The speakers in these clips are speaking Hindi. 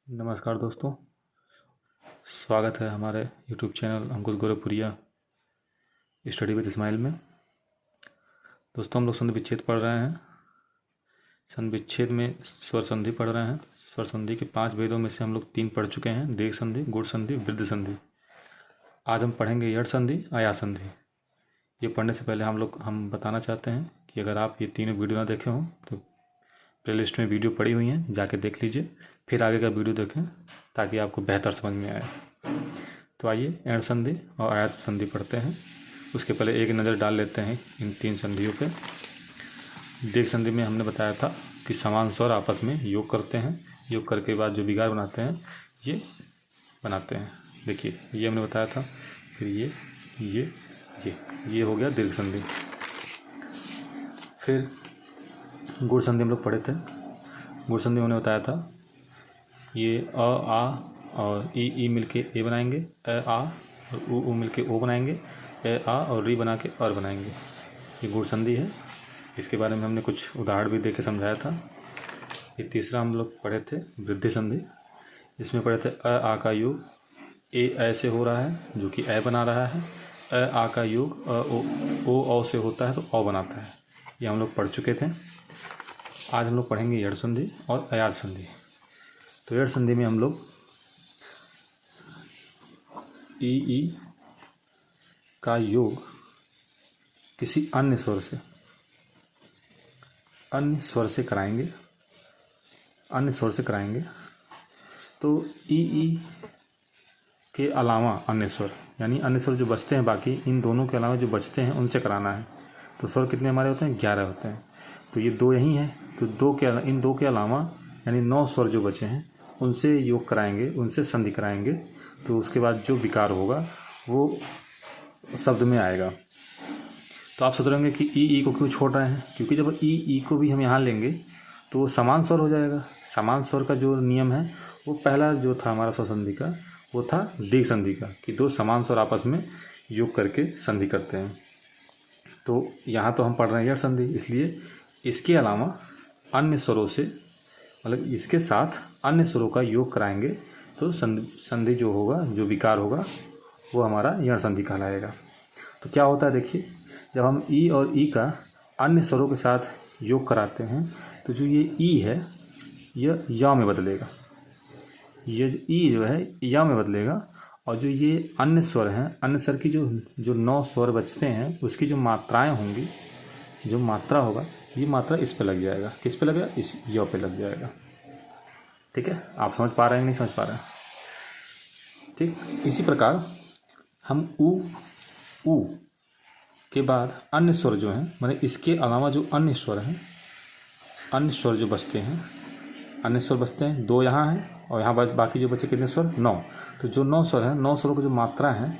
नमस्कार दोस्तों, स्वागत है हमारे YouTube channel Ankush Gorakhpuriya study with Ismail में। दोस्तों, हम लोग संधि विच्छेद पढ़ रहे हैं। संधि विच्छेद में स्वर संधि पढ़ रहे हैं। स्वर संधि के 5 भेदों में से हम लोग 3 पढ़ चुके हैं, दीर्घ संधि, गुण संधि, वृद्धि संधि। आज हम पढ़ेंगे यड़ संधि, आया संधि। ये पढ़ने से पहले हम बताना चाहते हैं कि अगर आप ये तीनों वीडियो ना देखे हों तो प्लेलिस्ट में वीडियो पड़ी हुई हैं, जाके देख लीजिए, फिर आगे का वीडियो देखें ताकि आपको बेहतर समझ में आए। तो आइए एण संधि और आयात संधि पढ़ते हैं। उसके पहले एक नज़र डाल लेते हैं इन 3 संधियों पे। दीर्घ संधि में हमने बताया था कि समान स्वर आपस में योग करते हैं, योग करके बाद जो विगार बनाते हैं ये बनाते हैं। देखिए, ये हमने बताया था। फिर ये हो गया दीर्घ संधि। फिर गुण संधि हम लोग पढ़े थे। गुण संधि हमने बताया था ये अ, आ और ई मिलके ए बनाएंगे, अ आ और उ मिलके ओ बनाएंगे, ए आ और री बना के और बनाएंगे। ये गुण संधि है। इसके बारे में हमने कुछ उदाहरण भी दे के समझाया था। ये तीसरा हम लोग पढ़े थे वृद्धि संधि। इसमें पढ़े थे अ आ का योग ए ऐसे हो रहा है जो कि ए बना रहा है, अ आ का योग अ ओ से होता है तो ओ बनाता है। ये हम लोग पढ़ चुके थे। आज हम लोग पढ़ेंगे यड़ संधि और अयात संधि। तो यड़ संधि में हम लोग ई का योग किसी अन्य स्वर से कराएंगे। तो ई के अलावा अन्य स्वर, यानी अन्य स्वर जो बचते हैं, बाकी इन दोनों के अलावा जो बचते हैं उनसे कराना है। तो स्वर कितने हमारे होते हैं? 11 होते हैं। तो ये 2 यही हैं। तो इन 2 के अलावा यानी 9 स्वर जो बचे हैं उनसे योग कराएंगे, उनसे संधि कराएंगे। तो उसके बाद जो विकार होगा वो शब्द में आएगा। तो आप सोच रहे होंगे कि ई को क्यों छोड़ रहे हैं? क्योंकि जब ई को भी हम यहाँ लेंगे तो समान स्वर हो जाएगा। समान स्वर का जो नियम है वो पहला जो था हमारा स्वर संधि का, वो था दीर्घ संधि का, कि 2 समान स्वर आपस में योग करके संधि करते हैं। तो यहाँ तो हम पढ़ रहे हैं यड़ संधि, इसलिए इसके अलावा अन्य स्वरों से, मतलब इसके साथ अन्य स्वरों का योग कराएंगे तो संधि जो होगा, जो विकार होगा, वो हमारा यड़ संधि कहलाएगा। तो क्या होता है देखिए, जब हम ई और ई का अन्य स्वरों के साथ योग कराते हैं तो जो ये ई है यह या में बदलेगा। ये जो ई जो है या में बदलेगा। और जो ये अन्य स्वर हैं, अन्य स्वर की जो 9 स्वर बचते हैं उसकी जो मात्राएं होंगी, जो मात्रा होगा, ये मात्रा इस पे लग जाएगा। किस पे लगेगा? इस या पे लग जाएगा। ठीक है, आप समझ पा रहे हैं? नहीं समझ पा रहे हैं? ठीक इसी प्रकार हम ऊ के बाद अन्य स्वर जो हैं, माने इसके अलावा जो अन्य स्वर हैं, अन्य स्वर जो बचते हैं, अन्य स्वर बचते हैं 2 यहाँ हैं और यहाँ बाकी जो बचे कितने स्वर? 9। तो जो 9 स्वर हैं, 9 स्वरों की जो मात्रा है,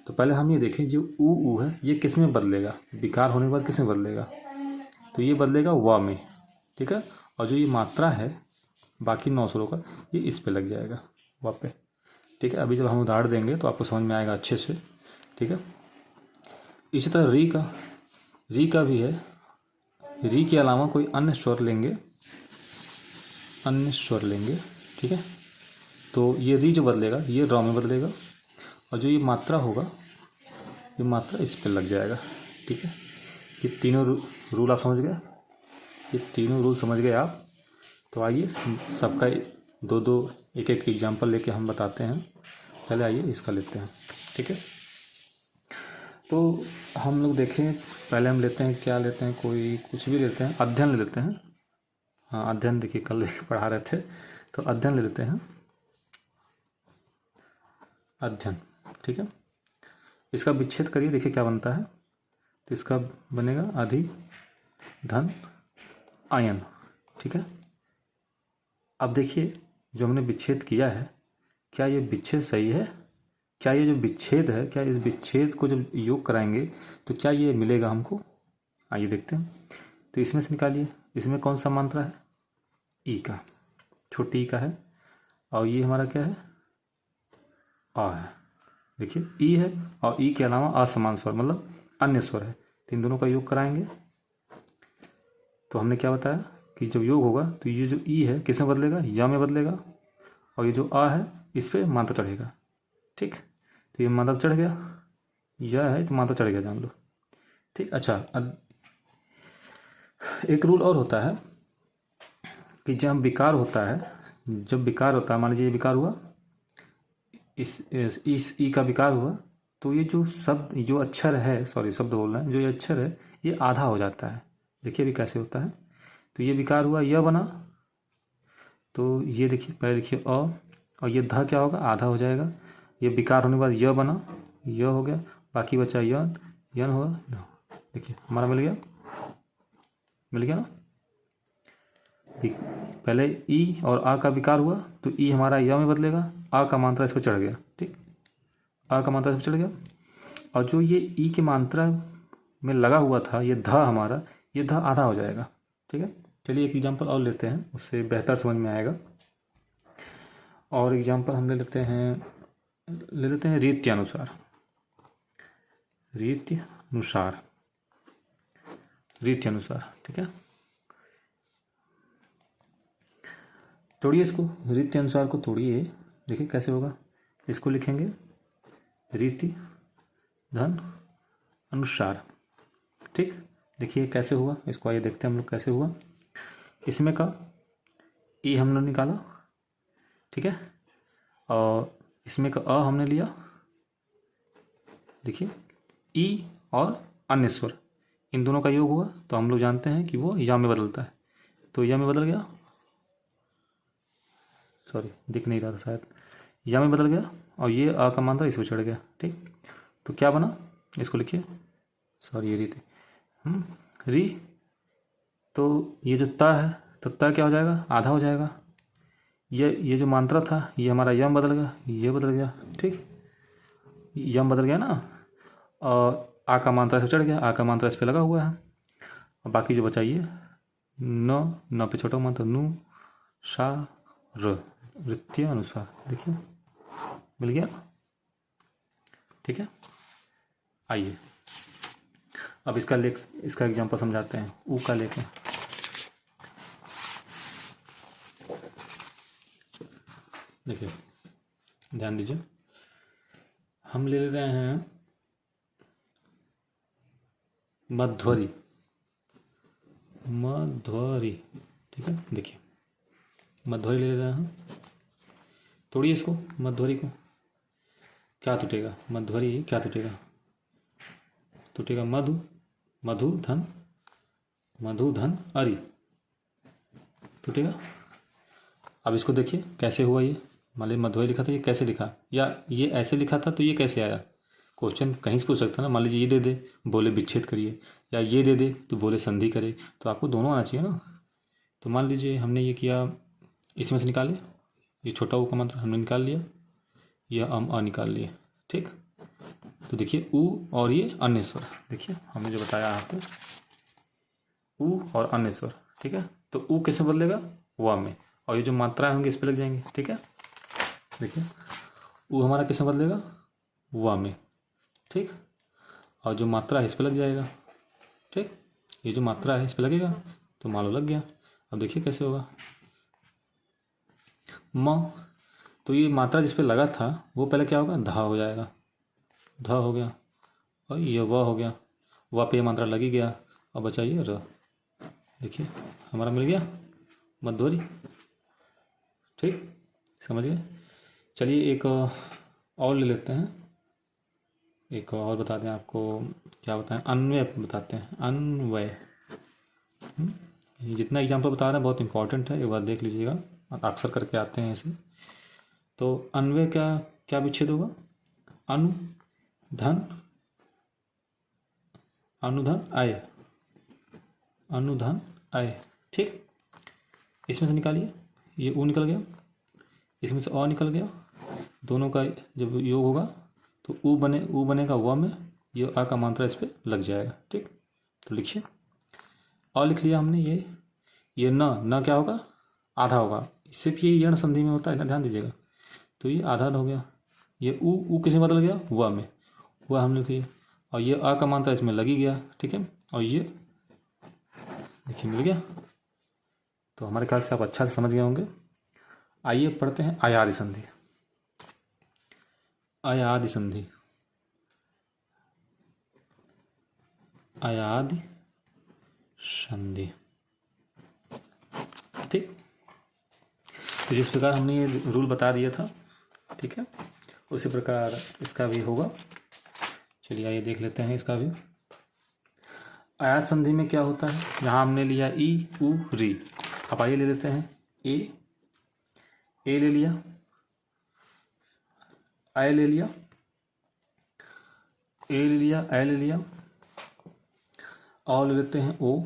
तो पहले हम ये देखें जो ऊ है ये किस में बदलेगा? विकार होने के बाद किस में बदलेगा? तो ये बदलेगा व में। ठीक है, और जो ये मात्रा है बाकी 9 स्वरों का, ये इस पे लग जाएगा, व पे। ठीक है, अभी जब हम उदाहरण देंगे तो आपको समझ में आएगा अच्छे से। ठीक है, इसी तरह री का भी है। री के अलावा कोई अन्य स्वर लेंगे, ठीक है, तो ये री जो बदलेगा ये र में बदलेगा, और जो ये मात्रा होगा, ये मात्रा इस पे लग जाएगा। ठीक है, ये तीनों रूल आप समझ गए? ये तीनों रूल समझ गए आप? तो आइए सबका 2-2 एक एग्जाम्पल लेके हम बताते हैं। पहले आइए इसका लेते हैं। ठीक है, तो हम लोग देखें, पहले हम लेते हैं, क्या लेते हैं, कोई कुछ भी लेते हैं, अध्ययन ले लेते हैं। हाँ, अध्ययन देखिए कल पढ़ा रहे थे, तो अध्ययन ले लेते हैं। अध्ययन, ठीक है, इसका विच्छेद करिए, देखिए क्या बनता है। तो इसका बनेगा अधि धन आयन। ठीक है, अब देखिए जो हमने विच्छेद किया है, क्या ये विच्छेद सही है? क्या ये जो विच्छेद है, क्या इस विच्छेद को जब योग कराएंगे तो क्या ये मिलेगा हमको? आइए देखते हैं। तो इसमें से निकालिए, इसमें कौन सा मात्रा है? ई का, छोटी ई का है, और ये हमारा क्या है? आ है। देखिए ई है और ई के अलावा असमान स्वर, मतलब अन्य स्वर है, तो इन दोनों का योग कराएंगे। तो हमने क्या बताया कि जब योग होगा तो ये जो ई है किस में बदलेगा? या में बदलेगा, और ये जो आ है इस पर मात्रा चढ़ेगा। ठीक, तो ये मात्रा चढ़ गया, यह है तो मात्रा चढ़ गया, जान लो। ठीक, अच्छा अब एक रूल और होता है कि जब विकार होता है, मान लीजिए ये विकार हुआ, इस ई का विकार हुआ, तो ये जो शब्द, जो अक्षर है, सॉरी शब्द बोल रहे हैं, जो ये अक्षर है ये आधा हो जाता है। देखिए अभी कैसे होता है। तो ये विकार हुआ, यह बना, तो ये देखिए पहले लिखिए अ, और ये ध क्या होगा, आधा हो जाएगा। ये विकार होने के बाद यह बना, यह हो गया, बाकी बचा यन, यन हुआ। देखिए हमारा मिल गया ना। पहले ई और आ का विकार हुआ, तो ई हमारा य में बदलेगा, आ का मात्रा इसको चढ़ गया। ठीक, आ का मात्रा इसको चढ़ गया, और जो ये ई की मात्रा में लगा हुआ था, ये ध हमारा, ये ध आधा हो जाएगा। ठीक है, चलिए एक एग्जांपल और लेते हैं, उससे बेहतर समझ में आएगा। और एग्जांपल हम ले लेते हैं रीति अनुसार। ठीक है, तोड़िए इसको, रीति अनुसार को तोड़िए, देखिए कैसे होगा। इसको लिखेंगे रीति धन अनुसार। ठीक, देखिए कैसे हुआ, इसको आइए देखते हैं हम लोग कैसे हुआ। इसमें का ई हमने निकाला, ठीक है, और इसमें का अ हमने लिया। देखिए ई और अन्य स्वर, इन दोनों का योग हुआ, तो हम लोग जानते हैं कि वो या में बदलता है। तो या में बदल गया, सॉरी दिख नहीं रहा था शायद, या में बदल गया, और ये आ का मात्रा इस पर चढ़ गया। ठीक, तो क्या बना, इसको लिखिए, सॉरी ये री थी, री, तो ये जो ता है, तो ता क्या हो जाएगा, आधा हो जाएगा। ये जो मात्रा था, ये हमारा यम बदल गया, ये बदल गया। ठीक, यम बदल गया ना, और आ का मात्रा से चढ़ गया, आ का मात्रा इस पर लगा हुआ है, और बाकी जो बचाइए न पे छोटा मात्रा नु सा र, वृत्तीय अनुसार। देखिए मिल गया। ठीक है, आइए अब इसका एग्जांपल समझाते हैं। ऊ का लेके देखिए, ध्यान दीजिए, हम ले रहे हैं मध्वरी। ठीक है, देखिए मध्वरी ले रहे हैं, तोड़िए इसको, मध्वरी को, क्या टूटेगा, मध्वरी क्या टूटेगा, मधु धन अरि टूटेगा। अब इसको देखिए कैसे हुआ, ये मान लीजिए मध्वरी लिखा था, ये कैसे लिखा, या ये ऐसे लिखा था तो ये कैसे आया। क्वेश्चन कहीं से पूछ सकता है ना, मान लीजिए ये दे दे, बोले विच्छेद करिए, या ये दे दे तो बोले संधि करे, तो आपको दोनों आना चाहिए ना। तो मान लीजिए हमने ये किया, इसमें से निकाले, ये छोटा ऊ का मंत्र हमने निकाल लिया, यह अ निकाल लिया। ठीक, तो देखिए ऊ और ये अन्य स्वर, देखिए हमने जो बताया आपको, ऊ और अन्य स्वर। ठीक है, तो ऊ कैसे बदलेगा, वा में, और ये जो मात्राएं होंगी इस पर लग जाएंगे। ठीक है, देखिए ऊ हमारा कैसे बदलेगा, वा में। ठीक, और जो मात्रा है इस पर लग जाएगा। ठीक, ये जो मात्रा है इस पर लगेगा, तो मान लो लग गया। अब देखिए कैसे होगा, म, तो ये मात्रा जिस पे लगा था वो पहले क्या होगा, धा हो जाएगा, ध हो गया, और ये व हो गया, व पे मात्रा लगी गया, और बचा ये र। देखिए हमारा मिल गया मध्वरी। ठीक, समझ गए। चलिए एक और ले लेते हैं, एक और बता दें आपको, क्या बताएं, अन्वय बताते हैं, अन्वय। जितना एग्जाम्पल बता रहे हैं बहुत इंपॉर्टेंट है, एक बार देख लीजिएगा, अक्सर करके आते हैं ऐसे। तो अन्वय का क्या विच्छेद होगा, अनुधन आय। ठीक, इसमें से निकालिए, ये ऊ निकल गया, इसमें से अ निकल गया, दोनों का जब योग होगा तो ऊ बनेगा व में, ये आ का मात्रा इस पर लग जाएगा। ठीक, तो लिखिए, अ लिख लिया हमने, ये न क्या होगा, आधा होगा, इससे भी ये यण संधि में होता है ना, ध्यान दीजिएगा। तो ये आधा हो गया, ये ऊ किसे बदल गया, व में, वह हम लिखिए, और ये आ का मात्रा इसमें लगी गया। ठीक है, और ये देखिए मिल गया। तो हमारे ख्याल से आप अच्छा से समझ गए होंगे। आइए पढ़ते हैं अयादि संधि। अयादि संधि, अयादि संधि। ठीक, तो जिस प्रकार हमने ये रूल बता दिया था, ठीक है, उसी प्रकार इसका भी होगा। चलिए आइए देख लेते हैं इसका भी। अयाद संधि में क्या होता है, यहाँ हमने लिया ई उ री। अब आइए ले लेते हैं ए ले लिया, आई ले लिया, ए ले लिया, आई ले लिया, औ ले लेते हैं ओ,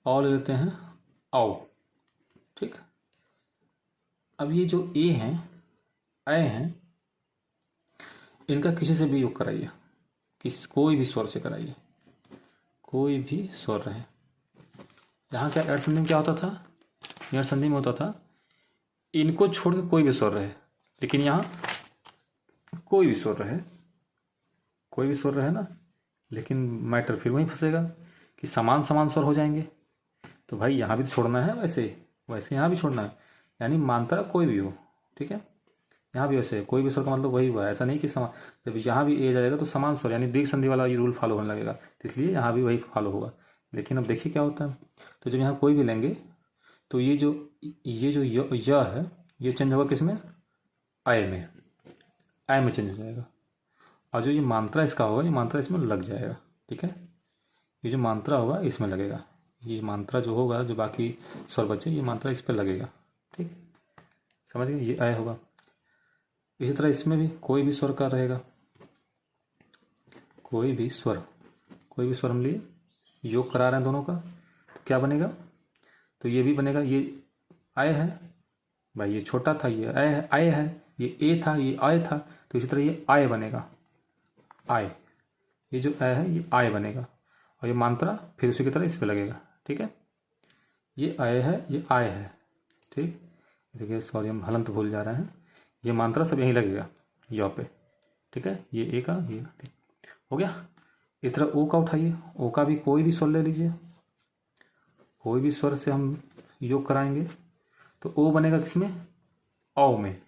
ले लेते हैं आओ। ठीक, अब ये जो ए हैं, ए हैं, इनका किसी से भी योग कराइए, कोई भी स्वर से कराइए, कोई भी स्वर रहे। यहाँ क्या एड संधि में क्या होता था, एड संधि में होता था इनको छोड़ के कोई भी स्वर रहे, लेकिन यहाँ कोई भी स्वर रहे, कोई भी स्वर रहे ना, लेकिन मैटर फिर वहीं फंसेगा कि समान समान स्वर हो जाएंगे। तो भाई यहाँ भी तो छोड़ना है, वैसे वैसे यहाँ भी छोड़ना है, यानी मात्रा कोई भी हो। ठीक है, यहाँ भी वैसे कोई भी स्वर का मतलब वही हुआ, ऐसा नहीं कि समान, जब यहाँ भी ए जाएगा तो समान स्वर यानी दीर्घ संधि वाला ये रूल फॉलो होने लगेगा, तो इसलिए यहाँ भी वही फॉलो होगा। लेकिन अब देखिए क्या होता है, तो जब यहाँ कोई भी लेंगे तो ये जो य है, ये चेंज होगा किस में, आय में, आय में चेंज हो जाएगा। और जो ये मात्रा इसका होगा, ये मात्रा इसमें लग जाएगा। ठीक है, ये जो मात्रा होगा इसमें लगेगा, ये मात्रा जो होगा, जो बाकी स्वर बचे, ये मात्रा इस पर लगेगा। ठीक, समझ गए, ये आय होगा। इसी तरह इसमें भी कोई भी स्वर का रहेगा, कोई भी स्वर हम लिए योग करा रहे हैं दोनों का, तो क्या बनेगा, तो ये भी बनेगा, ये आय है भाई, ये छोटा था, ये आय है, ये ए था, ये आय था, तो इसी तरह ये आय बनेगा, आय, ये जो आय है ये आय बनेगा, और ये मात्रा फिर उसी की तरह इस पे लगेगा। ठीक है, ये आय है, ये आय है। ठीक, देखिए सॉरी हम हलंत भूल जा रहे हैं, ये मात्रा सब यहीं लगेगा यो पे। ठीक है, ये ए का, ये ठीक हो गया। इस तरह ओ का उठाइए, ओ का भी कोई भी स्वर ले लीजिए, कोई भी स्वर से हम योग कराएंगे, तो ओ बनेगा किसमें, औ में।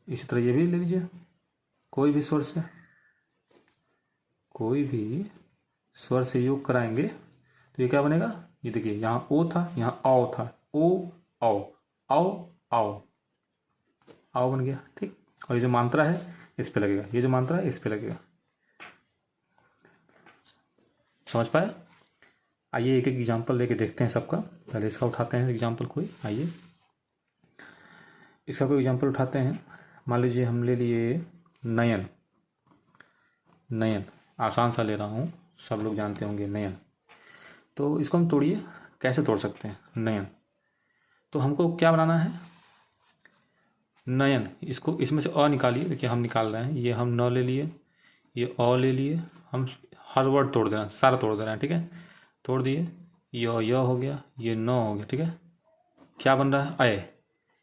इसी तरह ये भी ले लीजिए, कोई भी स्वर से, कोई भी स्वर से योग कराएंगे तो ये क्या बनेगा, ये देखिए यहाँ ओ था, यहाँ आओ था, ओ आओ, आओ आओ, आओ बन गया। ठीक, और ये जो मात्रा है इस पे लगेगा, ये जो मात्रा है इस पे लगेगा। समझ पाए? आइए एक एक एग्जाम्पल लेके देखते हैं सबका। पहले इसका उठाते हैं एग्जाम्पल कोई, आइए इसका कोई एग्जाम्पल उठाते हैं। मान लीजिए हम ले लिए नयन, नयन आसान सा ले रहा हूँ, सब लोग जानते होंगे नयन। तो इसको हम तोड़िए, कैसे तोड़ सकते हैं नयन, तो हमको क्या बनाना है, नयन, इसको इसमें से अ निकालिए। देखिए हम निकाल रहे हैं, ये हम न ले लिए, ये अ ले लिए, हम हर वर्ड तोड़ दे रहे हैं, सारा तोड़ दे रहे हैं। ठीक है, तोड़ दिए, य हो गया, ये न हो गया। ठीक है, क्या बन रहा है, अय,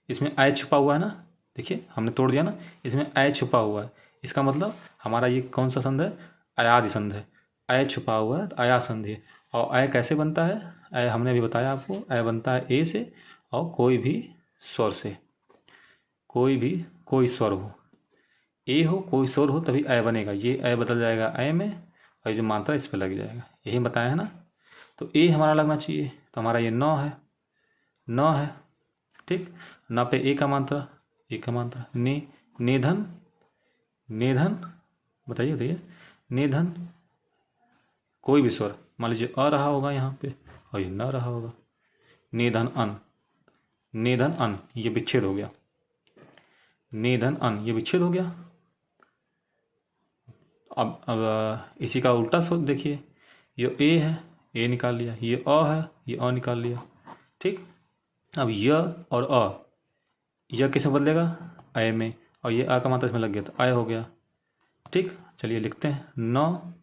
इसमें अय छुपा हुआ है ना, देखिए हमने तोड़ दिया ना, इसमें अय छुपा हुआ है, इसका मतलब हमारा ये कौन सा संध है, अयादि संध है। अय छुपा हुआ है तो अया संधि है। और अय कैसे बनता है, अय हमने अभी बताया आपको, अय बनता है ए से और कोई भी स्वर से, कोई स्वर हो, ए हो कोई स्वर हो तभी अय बनेगा। ये अय बदल जाएगा अय में, और ये जो मात्रा इस पर लग जाएगा, यही बताया है ना। तो ए हमारा लगना चाहिए, तो हमारा ये न है, न है। ठीक, न पे ए का मात्रा, ए का मात्रा, ने, नेधन, नेधन, बताइए बताइए, नेधन, कोई भी स्वर, मान लीजिए अ रहा होगा यहाँ पे और ये न रहा होगा, नेधन अन, नेधन अन, ये विच्छेद हो गया, नेधन अन, ये विच्छेद हो गया। अब इसी का उल्टा सोच देखिए, ये ए है, ए निकाल लिया, ये अ है, ये अ निकाल लिया। ठीक, अब य और अ, य किस में बदलेगा, अय में, और ये आ का मात्रा इसमें लग गया तो अय हो गया। ठीक, चलिए लिखते हैं, न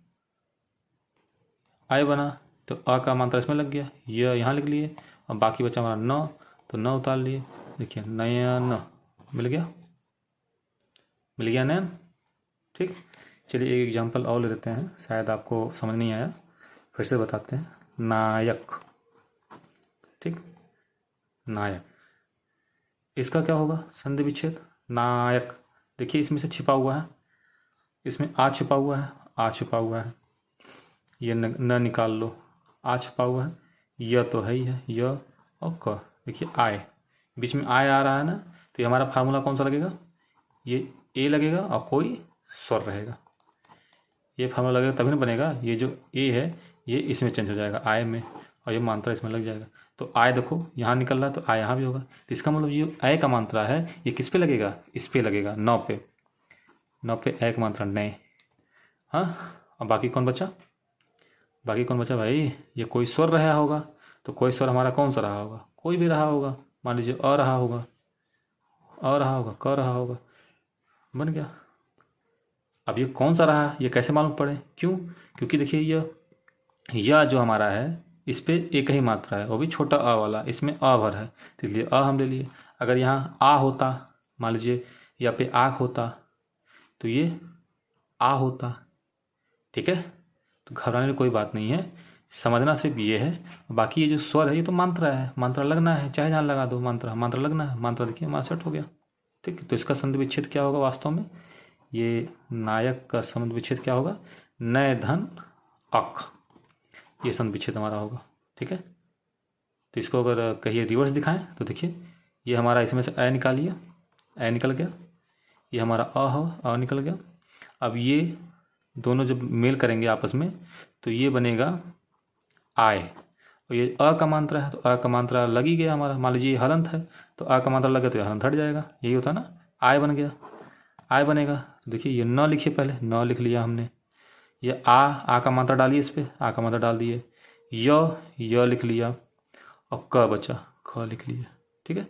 अय बना, तो आ का मात्रा इसमें लग गया, ये यहाँ लिख लिए, और बाकी बचा हमारा न, तो न उतार लिए। देखिए नयन मिल गया, मिल गया नयन। ठीक, चलिए एक एग्जांपल और ले लेते हैं, शायद आपको समझ नहीं आया, फिर से बताते हैं। नायक, ठीक, नायक। इसका क्या होगा संधि विच्छेद? नायक। देखिए इसमें से छिपा हुआ है, इसमें आ छिपा हुआ है, आ छिपा हुआ है, ये न निकाल लो, आ छिपा हुआ है, य तो है ही है, य और क। देखिए आय, बीच में आय आ रहा है ना, तो ये हमारा फार्मूला कौन सा लगेगा? ये ए लगेगा और कोई स्वर रहेगा। ये फार्मूला लगेगा तभी ना बनेगा। ये जो ए है ये इसमें चेंज हो जाएगा आय में, और ये मात्रा इसमें लग जाएगा। तो आय देखो यहाँ निकल रहा है, तो आय यहाँ भी होगा। तो इसका मतलब ये आय का मात्रा है ये किस पे लगेगा? इस पे लगेगा, नौ पे। नौ पे आय का मात्रा नए। हाँ, अब बाकी कौन बचा? बाकी कौन बचा भाई? ये कोई स्वर रहा होगा, तो कोई स्वर हमारा कौन सा रहा होगा? कोई भी रहा होगा। मान लीजिए अ रहा होगा, अ रहा होगा, क रहा होगा, बन गया। अब ये कौन सा रहा ये कैसे मालूम पड़े? क्यों? क्योंकि देखिए यह जो हमारा है इस पे एक ही मात्रा है, वो भी छोटा अ वाला, इसमें अ भर है, तो इसलिए अ हम ले लिए। अगर यहाँ आ होता, मान लीजिए यहाँ पे आँख होता, तो ये आ होता। ठीक है, तो घबराने की कोई बात नहीं है, समझना सिर्फ ये है। बाकी ये जो स्वर है ये तो मात्रा है, मात्रा लगना है, चाहे जहाँ लगा दो मात्रा, मात्रा लगना है। मात्रा देखिए हमारा सेट हो गया। ठीक है, तो इसका संधि विच्छेद क्या होगा वास्तव में? ये नायक का संधि विच्छेद क्या होगा? नय धन अक, ये संधि विच्छेद हमारा होगा। ठीक है, तो इसको अगर कहिए रिवर्स दिखाएं तो देखिए ये हमारा इसमें से अ निकालिए, अ निकल गया, ये हमारा अ हो, अ निकल गया। अब ये दोनों जब मेल करेंगे आपस में तो ये बनेगा आय, और ये अ का मात्रा है तो अ का मात्रा लग ही गया हमारा। मान लीजिए ये हलंत है तो अ का मात्रा लग गया तो ये हलंत हट जाएगा, यही होता है ना, आय बन गया। आय बनेगा तो देखिए ये न लिखिए, पहले न लिख लिया हमने, ये आ का मात्रा डालिए, इस पर आ का मात्रा डाल दिए, य लिख लिया, और क बचा, ख लिख लिया। ठीक है,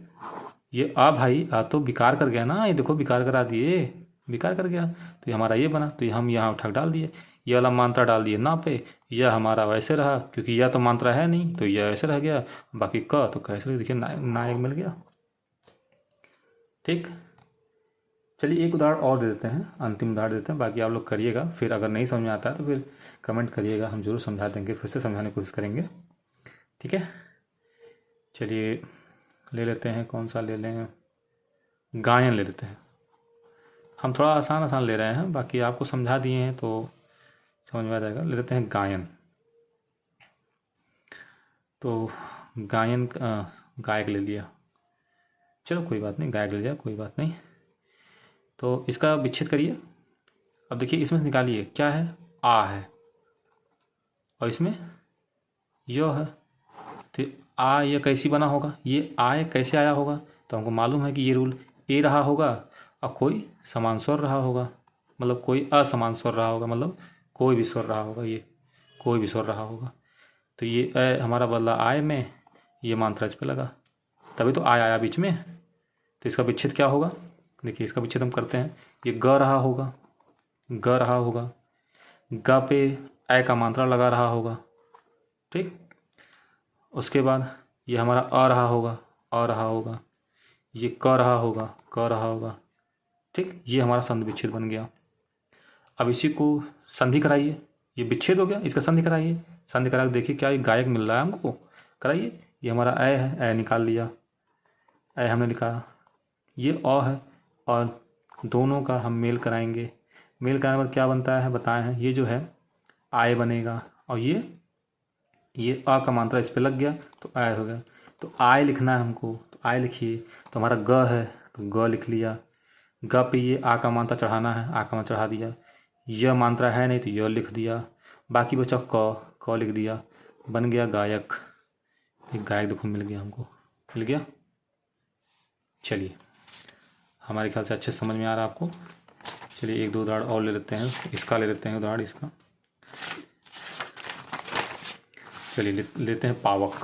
ये आ भाई आ तो विकार कर गया ना, ये देखो विकार करा दिए, विकार कर गया, तो ये हमारा ये बना, तो ये हम यहाँ ठग डाल दिए, ये वाला मात्रा डाल दिए ना पे, यह हमारा वैसे रहा क्योंकि यह तो मात्रा है नहीं, तो यह ऐसे रह गया, बाकी क तो कैसे, देखिए नायक मिल गया। ठीक, चलिए एक उदाहरण और दे देते हैं, अंतिम उदाहरण देते हैं, बाकी आप लोग करिएगा, फिर अगर नहीं समझ में आता है तो फिर कमेंट करिएगा, हम जरूर समझा देंगे, फिर से समझाने की कोशिश करेंगे। ठीक है, चलिए ले लेते हैं, कौन सा ले लें? गायन ले लेते हैं। हम थोड़ा आसान आसान ले रहे हैं, बाकी आपको समझा दिए हैं तो समझ में आ जाएगा। ले लेते हैं गायन। तो गायन गायक ले लिया, चलो कोई बात नहीं, गायक ले लिया, कोई बात नहीं। तो इसका विच्छेद करिए। अब देखिए इसमें से निकालिए, क्या है? आ है, और इसमें य है, तो आ ये कैसी बना होगा? ये आय कैसे आया होगा? तो हमको मालूम है कि ये रूल ए रहा होगा और कोई समान स्वर रहा होगा, मतलब कोई असमान स्वर रहा होगा, मतलब कोई भी स्वर रहा होगा, ये कोई भी स्वर रहा होगा। तो ये अ हमारा बदला आय में, ये मात्रा इस पे लगा, तभी तो आय आया बीच में। तो इसका विच्छेद क्या होगा? देखिए इसका विच्छेद हम करते हैं, ये ग रहा होगा, ग रहा होगा, ग पे अ का मात्रा लगा रहा होगा। ठीक, उसके बाद ये हमारा अ रहा होगा, अ रहा होगा, ये क रहा होगा, क रहा होगा। ठीक, ये हमारा संधि विच्छेद बन गया। अब इसी को संधि कराइए, ये विच्छेद हो गया, इसका संधि कराइए, संधि करा के देखिए क्या ये गायक मिल रहा है हमको, कराइए। ये हमारा अ है, अ निकाल लिया, अ हमने लिखा, ये अ है, और दोनों का हम मेल कराएंगे। मेल कराने पर क्या बनता है बताए हैं, ये जो है आय बनेगा, और ये अ का मात्रा इस पे लग गया तो आय हो गया। तो आय लिखना है हमको, तो आय लिखिए, तो हमारा ग है तो ग लिख लिया, ग पे ये आ का मात्रा चढ़ाना है, आ का मात्रा चढ़ा दिया, यह मात्रा है नहीं तो यह लिख दिया, बाकी बचा क लिख दिया, बन गया गायक। एक गायक देखो मिल गया हमको, मिल गया। चलिए हमारे ख्याल से अच्छे समझ में आ रहा है आपको। चलिए एक दो उदाहरण और ले लेते हैं, इसका ले लेते हैं उदाहरण इसका। चलिए लेते हैं पावक।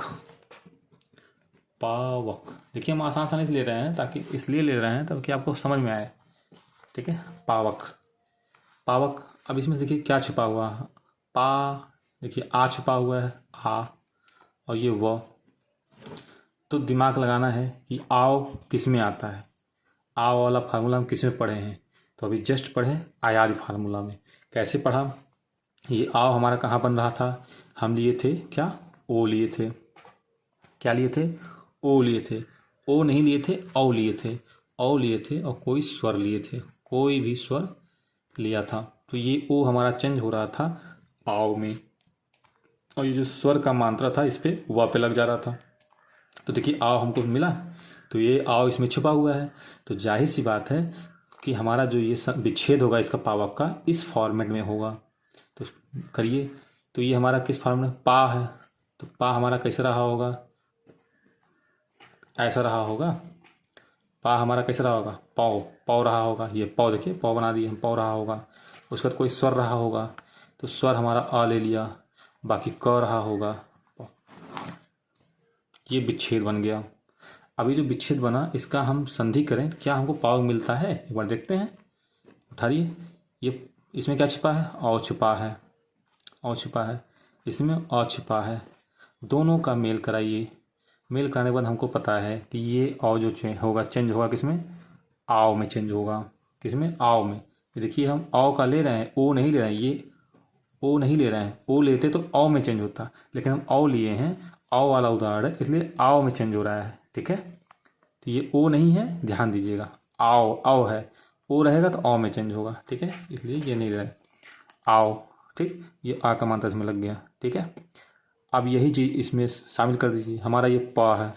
पावक देखिए हम आसान आसानी से ले रहे हैं, ताकि इसलिए ले रहे हैं ताकि आपको समझ में आए। ठीक है, पावक, पावक। अब इसमें देखिए क्या छुपा हुआ है, पा, देखिए आ छुपा हुआ है, आ, और ये व। तो दिमाग लगाना है कि आओ किस में आता है, आओ वाला फार्मूला हम किस में पढ़े हैं, तो अभी जस्ट पढ़े आयारी फार्मूला में। कैसे पढ़ा? ये आओ हमारा कहाँ बन रहा था, हम लिए थे क्या, ओ लिए थे, क्या लिए थे, ओ लिए थे, ओ नहीं लिए थे, औ लिए थे, औ लिए थे और कोई स्वर लिए थे, कोई भी स्वर लिया था। तो ये ओ हमारा चेंज हो रहा था आओ में, और ये जो स्वर का मात्रा था इस पे वा पे लग जा रहा था। तो देखिए आओ हमको मिला, तो ये आओ इसमें छुपा हुआ है। तो जाहिर सी बात है कि हमारा जो ये विच्छेद होगा इसका पावक का इस फॉर्मेट में होगा। तो करिए, तो ये हमारा किस फॉर्म में पा है, तो पा हमारा कैसे रहा होगा, ऐसा रहा होगा। पा हमारा कैसे रहा होगा, पौ पौ रहा होगा, ये पौ देखिए पौ बना दिए हम, पौ रहा होगा। उसके बाद कोई स्वर रहा होगा, तो स्वर हमारा आ ले लिया, बाकी क रहा होगा, ये विच्छेद बन गया। अभी जो विच्छेद बना इसका हम संधि करें, क्या हमको पाव मिलता है, एक बार देखते हैं। उठाइए, ये इसमें क्या छिपा है, औ छिपा है, औ छिपा है, इसमें औ छिपा है। दोनों का मेल कराइए, मेल कराने के बाद हमको पता है कि ये औ जो होगा चेंज होगा किसमें, आओ में चेंज होगा, किसमें, आओ में। ये देखिए हम औ का ले रहे हैं, ओ नहीं ले रहे हैं, ये ओ नहीं ले रहे हैं, ओ लेते तो औ में चेंज होता, लेकिन हम औ लिए हैं, औ वाला उदाहरण है इसलिए आओ में चेंज हो रहा है। ठीक है, तो ये ओ नहीं है, ध्यान दीजिएगा, आओ आओ है, ओ रहेगा तो औ में चेंज होगा। ठीक है, इसलिए ये नहीं रहे, आओ। ठीक, ये आ का मात्रा इसमें लग गया। ठीक है, अब यही चीज़ इसमें शामिल कर दीजिए। हमारा ये प है,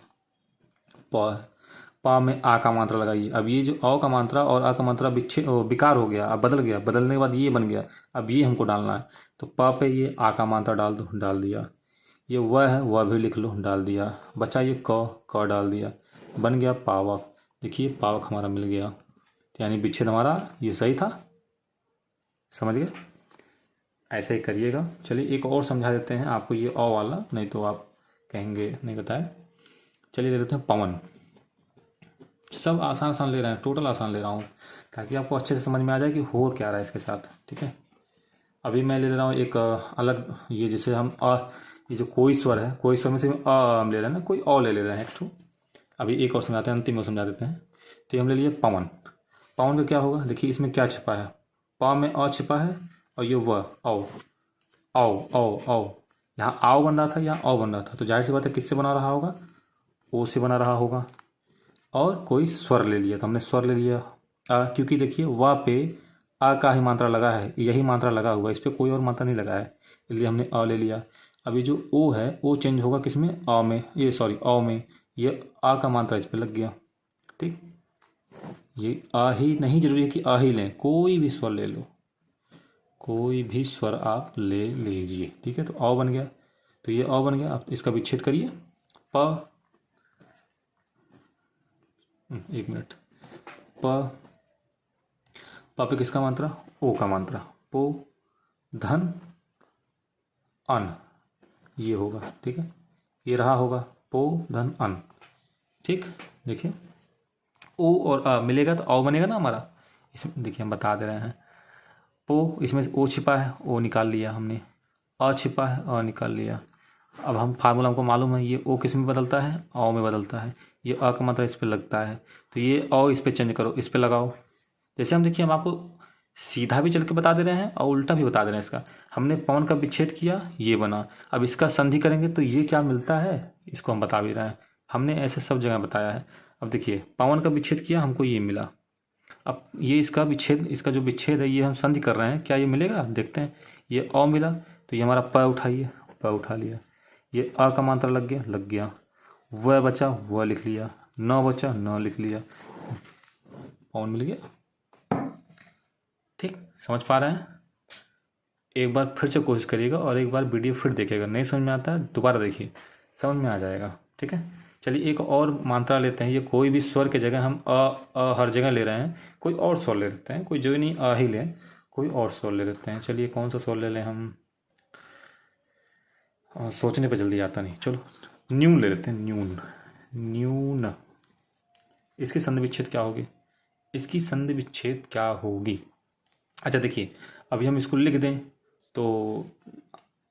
प है, पा में आ का मात्रा लगाइए। अब ये जो अ का मात्रा और आ का मात्रा विकार हो गया, अब बदल गया, बदलने के बाद ये बन गया, अब ये हमको डालना है। तो प पे ये आ का मात्रा डाल दो, डाल दिया। ये वह है, वह भी लिख लो, डाल दिया। बचा ये क डाल दिया, बन गया पावक। देखिए पावक हमारा मिल गया, यानी विच्छेद हमारा ये सही था। समझ गए, ऐसे ही करिएगा। चलिए एक और समझा देते हैं आपको ये अ वाला, नहीं तो आप कहेंगे नहीं बताया। चलिए ले लेते हैं पवन। सब आसान आसान ले रहे हैं, टोटल आसान ले रहा हूँ ताकि आपको अच्छे से समझ में आ जाए कि हो क्या रहा है इसके साथ। ठीक है, अभी मैं ले रहा हूँ एक अलग, ये जैसे हम ये जो कोई स्वर है, कोई स्वर में से हम ले रहे हैं ना, कोई और ले रहे हैं एक तो। अभी एक और समझाते हैं, अंतिम में समझा देते हैं। तो हम ले लिए पवन। पवन का क्या होगा, देखिए इसमें क्या छिपा है, प में अ छिपा है और ये व औ, औ औ औ, यहाँ आओ बन रहा था, यहाँ औ बन रहा था, तो जाहिर सी बात है किससे बना रहा होगा, ओ से बना रहा होगा। और कोई स्वर ले लिया, तो हमने स्वर ले लिया क्योंकि देखिए वा पे आ का ही मात्रा लगा है, यही मात्रा लगा हुआ है, इस पर कोई और मात्रा नहीं लगा है, इसलिए हमने अ ले लिया। अभी जो ओ है ओ चेंज होगा किसमें, अ में, ये सॉरी अ में, ये आ का मात्रा इस पर लग गया। ठीक, ये आ ही नहीं जरूरी है कि आ ही लें, कोई भी स्वर ले लो, कोई भी स्वर आप ले लीजिए। ठीक है, तो अ बन गया, तो ये अ बन गया। आप इसका विच्छेद करिए, प, एक मिनट, प, प पे किसका मात्रा, ओ का मात्रा, पो धन अन, ये होगा। ठीक है, ये रहा होगा पो धन अन। ठीक, देखिए ओ और अ मिलेगा तो औ बनेगा ना हमारा। इसमें देखिए हम बता दे रहे हैं, पो इसमें से ओ छिपा है, ओ निकाल लिया हमने, अ छिपा है, अ निकाल लिया। अब हम फार्मूला हमको मालूम है, ये ओ किस में बदलता है, औ में बदलता है, ये अ का मात्रा इस पर लगता है, तो ये औ इस पर चेंज करो, इस पर लगाओ। जैसे हम देखिए हम आपको सीधा भी चल के बता दे रहे हैं और उल्टा भी बता दे रहे हैं। इसका हमने पवन का विच्छेद किया, ये बना, अब इसका संधि करेंगे तो ये क्या मिलता है, इसको हम बता भी रहे हैं, हमने ऐसे सब जगह बताया है। अब देखिए पवन का विच्छेद किया, हमको ये मिला। अब ये इसका विच्छेद, इसका जो विच्छेद है ये हम संधि कर रहे हैं, क्या ये मिलेगा, देखते हैं। ये अ मिला, तो ये हमारा प उठाइए, प उठा लिया। ये अ का मात्रा लग गया, लग गया। वह बचा, वह लिख लिया। न बचा, न लिख लिया। पवन मिल गया। ठीक, समझ पा रहे हैं। एक बार फिर से कोशिश करिएगा और एक बार वीडियो फिर देखिएगा, नहीं समझ में आता है दोबारा देखिए, समझ में आ जाएगा। ठीक है, चलिए एक और मात्रा लेते हैं। ये कोई भी स्वर के जगह हम हर जगह ले रहे हैं, कोई और स्वर ले लेते हैं, कोई जो नहीं अ ही लें, कोई और स्वर ले लेते हैं। चलिए कौन सा स्वर ले लें हम, सोचने पर जल्दी आता नहीं, चलो न्यून ले लेते हैं, न्यून। न्यून, इसकी संधि विच्छेद क्या होगी, इसकी संधि विच्छेद क्या होगी। अच्छा देखिए, अभी हम इसको लिख दें तो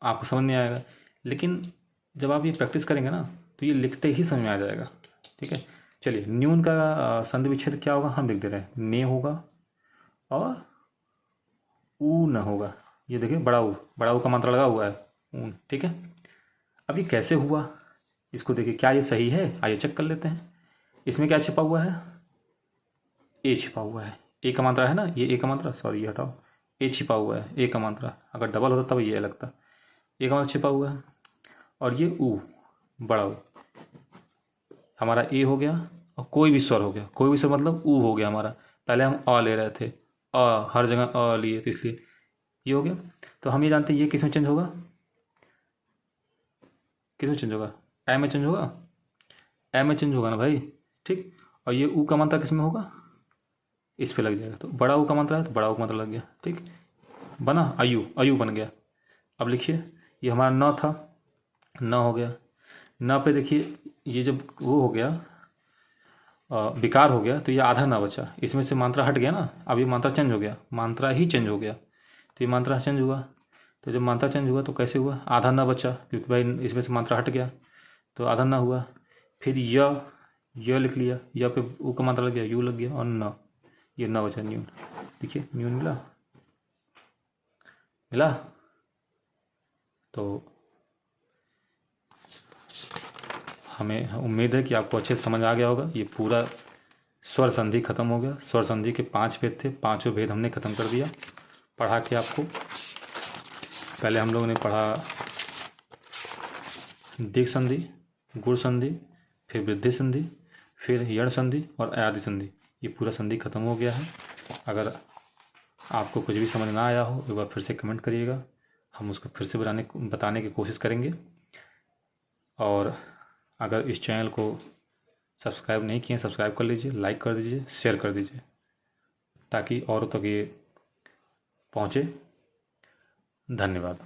आपको समझ नहीं आएगा, लेकिन जब आप ये प्रैक्टिस करेंगे ना तो ये लिखते ही समझ में आ जाएगा। ठीक है, चलिए न्यून का संधि विच्छेद क्या होगा, हम लिख दे रहे हैं, ने होगा और ऊ न होगा। ये देखिए बड़ा ऊ का मात्रा लगा हुआ है, ऊन। ठीक है, अब ये कैसे हुआ, इसको देखिए क्या ये सही है, आइए चेक कर लेते हैं। इसमें क्या छिपा हुआ है, ए छिपा हुआ है, ए का मात्रा है ना, ये ए का मात्रा, सॉरी ये हटाओ, ए छिपा हुआ है, ए का मात्रा, अगर डबल होता तब ये लगता, ए का मात्रा छिपा हुआ है। और ये ऊ, बड़ा ऊ, हमारा ए हो गया, और कोई भी स्वर हो गया, कोई भी स्वर मतलब ऊ हो गया हमारा, पहले हम अ ले रहे थे, हर जगह अ लिए, तो इसलिए ये हो गया। तो हम ये जानते हैं ये किस में चेंज होगा, किस में चेंज होगा, ए में चेंज होगा, ए में चेंज होगा ना भाई, ठीक। और ये ऊ का मात्रा किस में होगा, इस पे लग जाएगा, तो बड़ा ऊ का मात्रा है तो बड़ा ऊ का मात्रा लग गया, ठीक, बना आयु, आयु बन गया। अब लिखिए ये हमारा न था, न हो गया, न पे देखिए ये जब वो हो गया विकार हो गया तो ये आधा ना बचा, इसमें से मात्रा हट गया ना, अब ये मात्रा चेंज हो गया, मात्रा ही चेंज हो गया, तो ये मात्रा चेंज हुआ। तो जब मात्रा चेंज हुआ तो कैसे हुआ, आधा ना बचा, क्योंकि भाई इसमें से मात्रा हट गया तो आधा ना हुआ। फिर य लिख लिया, य पे ऊ का मात्रा लग गया, यू लग गया, और न, ये न बचा, न्यून। देखिए न्यून मिला, मिला। तो हमें उम्मीद है कि आपको अच्छे से समझ आ गया होगा। ये पूरा स्वर संधि खत्म हो गया। स्वर संधि के 5 भेद थे, पांचों भेद हमने खत्म कर दिया पढ़ा के आपको। पहले हम लोगों ने पढ़ा दीर्घ संधि, गुण संधि, फिर वृद्धि संधि, फिर यण संधि और अयादि संधि। ये पूरा संधि खत्म हो गया है। अगर आपको कुछ भी समझ ना आया हो एक बार फिर से कमेंट करिएगा, हम उसको फिर से बताने की कोशिश करेंगे। और अगर इस चैनल को सब्सक्राइब नहीं किए सब्सक्राइब कर लीजिए, लाइक कर दीजिए, शेयर कर दीजिए, ताकि औरों तक ये पहुँचे। धन्यवाद।